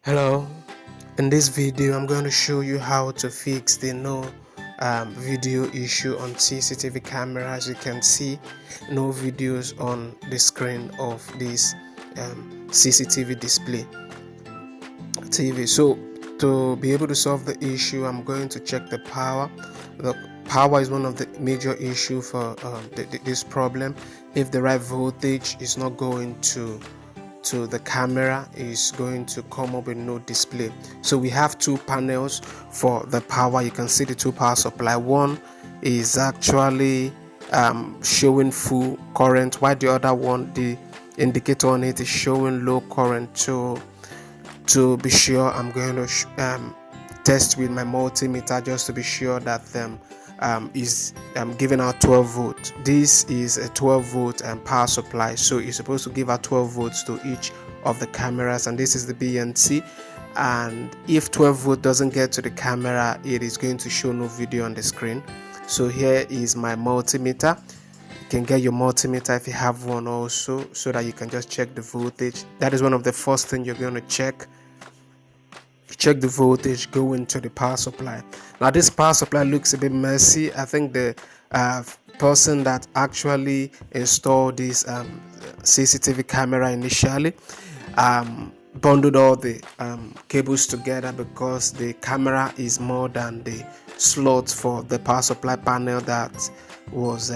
Hello, in this video I'm going to show you how to fix the no video issue on CCTV camera. As you can see, no videos on the screen of this CCTV display TV. So to be able to solve the issue, I'm going to check the power. The power is one of the major issue for this problem. If the right voltage is not going to the camera, is going to come up with no display. So we have two panels for the power. You can see the two power supply. One is actually showing full current, while the other one, the indicator on it, is showing low current. To be sure, I'm going to test with my multimeter just to be sure that is giving out 12 volts. This is a 12 volt power supply, so it's supposed to give out 12 volts to each of the cameras, and this is the BNC. And if 12 volt doesn't get to the camera, it is going to show no video on the screen. So here is my multimeter. You can get your multimeter if you have one also, so that you can just check the voltage. That is one of the first things you're going to check the voltage going to the power supply. Now this power supply looks a bit messy. I think the person that actually installed this CCTV camera initially bundled all the cables together, because the camera is more than the slot for the power supply panel that was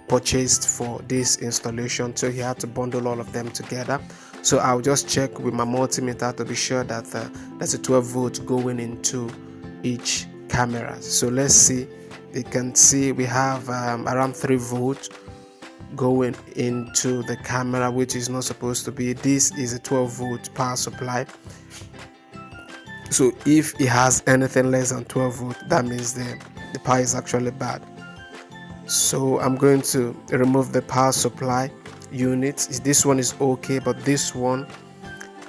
purchased for this installation, so he had to bundle all of them together. So I'll just check with my multimeter to be sure that there's a 12 volt going into each camera. So let's see. You can see we have around 3 volts going into the camera, which is not supposed to be. This is a 12 volt power supply. So if it has anything less than 12 volt, that means the power is actually bad. So I'm going to remove the power supply unit. This one is okay, but this one,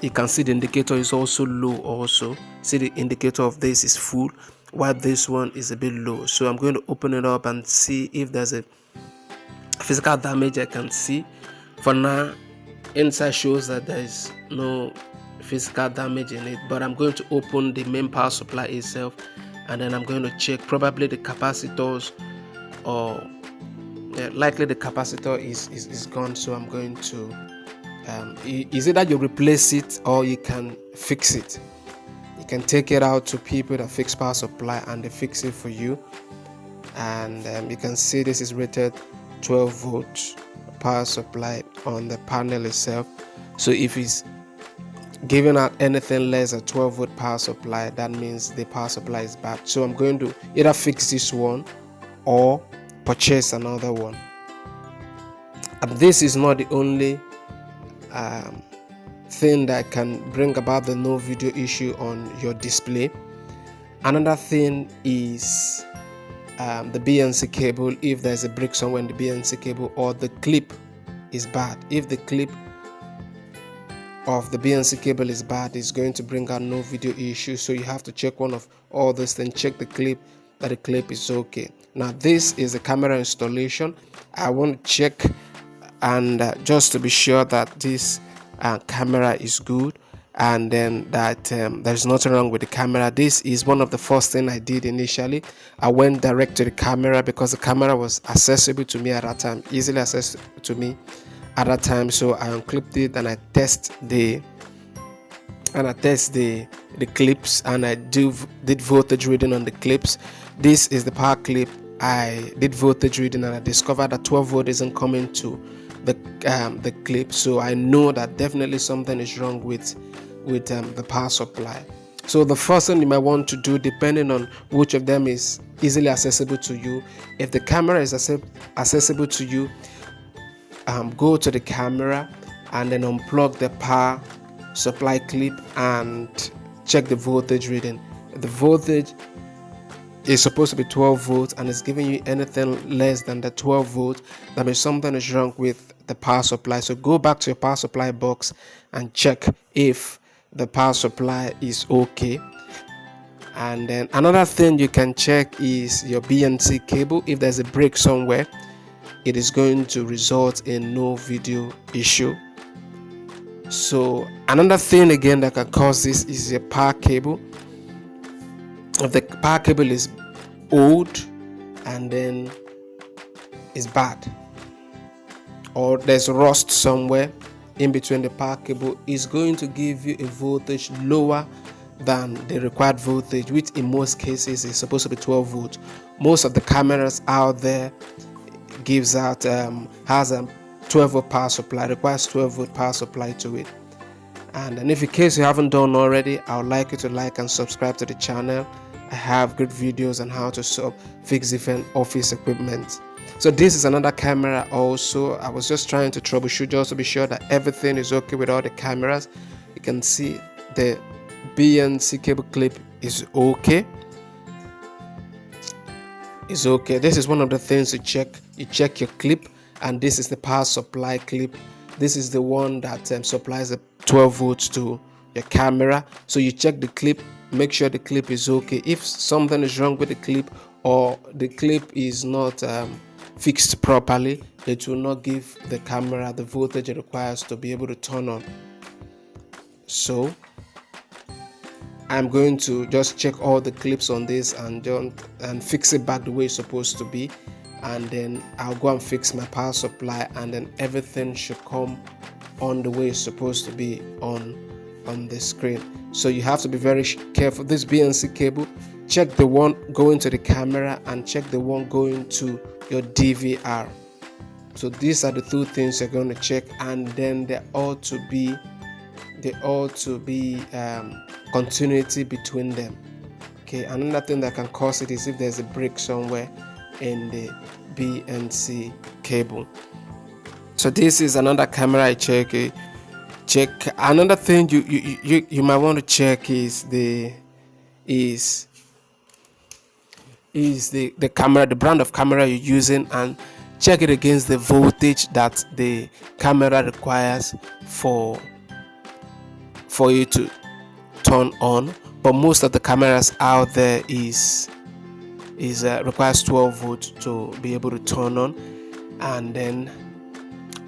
you can see the indicator is also low. Also see the indicator of this is full, while this one is a bit low. So I'm going to open it up and see if there's a physical damage. I can see for now inside shows that there is no physical damage in it, but I'm going to open the main power supply itself, and then I'm going to check probably the capacitors, or likely the capacitor is gone. So I'm going to is it that you replace it or you can fix it. You can take it out to people that fix power supply and they fix it for you. And you can see this is rated 12 volt power supply on the panel itself. So if it's giving out anything less than 12 volt power supply, that means the power supply is bad. So I'm going to either fix this one or purchase another one. And this is not the only thing that can bring about the no video issue on your display. Another thing is the BNC cable. If there's a break somewhere in the BNC cable, or the clip is bad. If the clip of the BNC cable is bad, it's going to bring out no video issue. So you have to check one of all those things. Check the clip, that the clip is okay. Now this is a camera installation. I want to check and just to be sure that this camera is good, and then that there's nothing wrong with the camera. This is one of the first thing I did initially. I went direct to the camera because the camera was accessible to me at that time, easily accessible to me at that time. So I unclipped it and I test the clips, and I did voltage reading on the clips. This is the power clip. I did voltage reading and I discovered that 12 volt isn't coming to the clip. So I know that definitely something is wrong with the power supply. So the first thing you might want to do, depending on which of them is easily accessible to you, if the camera is accessible to you, go to the camera and then unplug the power supply clip and check the voltage reading. The voltage is supposed to be 12 volts and it's giving you anything less than the 12 volts, that means something is wrong with the power supply. So go back to your power supply box and check if the power supply is okay. And then another thing you can check is your BNC cable. If there's a break somewhere, it is going to result in no video issue. So another thing again that can cause this is a power cable. If the power cable is old and then is bad, or there's rust somewhere in between the power cable, is going to give you a voltage lower than the required voltage, which in most cases is supposed to be 12 volts. Most of the cameras out there gives out has a 12 volt power supply, requires 12 volt power supply to it. And if in case you haven't done already, I would like you to like and subscribe to the channel. I have good videos on how to fix different office equipment. So this is another camera also. I was just trying to troubleshoot just to be sure that everything is okay with all the cameras. You can see the BNC cable clip is okay. It's okay. This is one of the things you check. You check your clip, and this is the power supply clip. This is the one that supplies the 12 volts to your camera. So you check the clip, make sure the clip is okay. If something is wrong with the clip, or the clip is not fixed properly, it will not give the camera the voltage it requires to be able to turn on. So I'm going to just check all the clips on this and fix it back the way it's supposed to be, and then I'll go and fix my power supply, and then everything should come on the way it's supposed to be on the screen. So you have to be very careful. This BNC cable, check the one going to the camera and check the one going to your DVR. So these are the two things you're going to check, and then there ought to be continuity between them. Okay, another thing that can cause it is if there's a break somewhere in the BNC cable. So this is another camera I check. Another thing you might want to check is the camera, the brand of camera you're using, and check it against the voltage that the camera requires for you to turn on. But most of the cameras out there requires 12 volts to be able to turn on. And then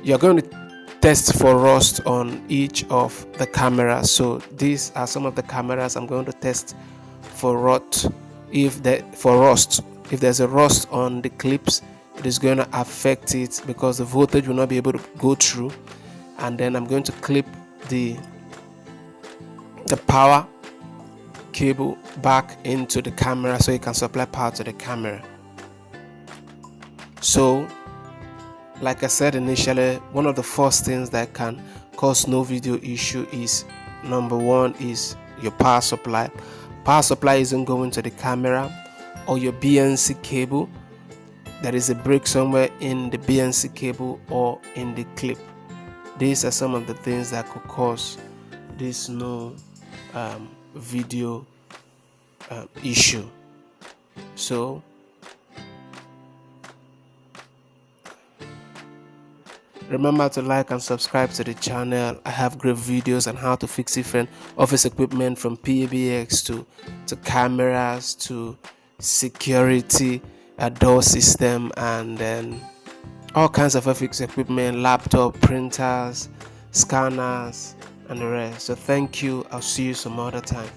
you're going to test for rust on each of the cameras. So these are some of the cameras I'm going to test for rust. If there's a rust on the clips, it is going to affect it because the voltage will not be able to go through. And then I'm going to clip the power cable back into the camera so it can supply power to the camera. So like I said initially, one of the first things that can cause no video issue is, number one, is your power supply. Power supply isn't going to the camera, or your BNC cable. There is a break somewhere in the BNC cable or in the clip. These are some of the things that could cause this no video issue. So remember to like and subscribe to the channel. I have great videos on how to fix different office equipment, from pabx to cameras to security, a door system, and then all kinds of office equipment, laptop, printers, scanners, and the rest. So thank you. I'll see you some other time.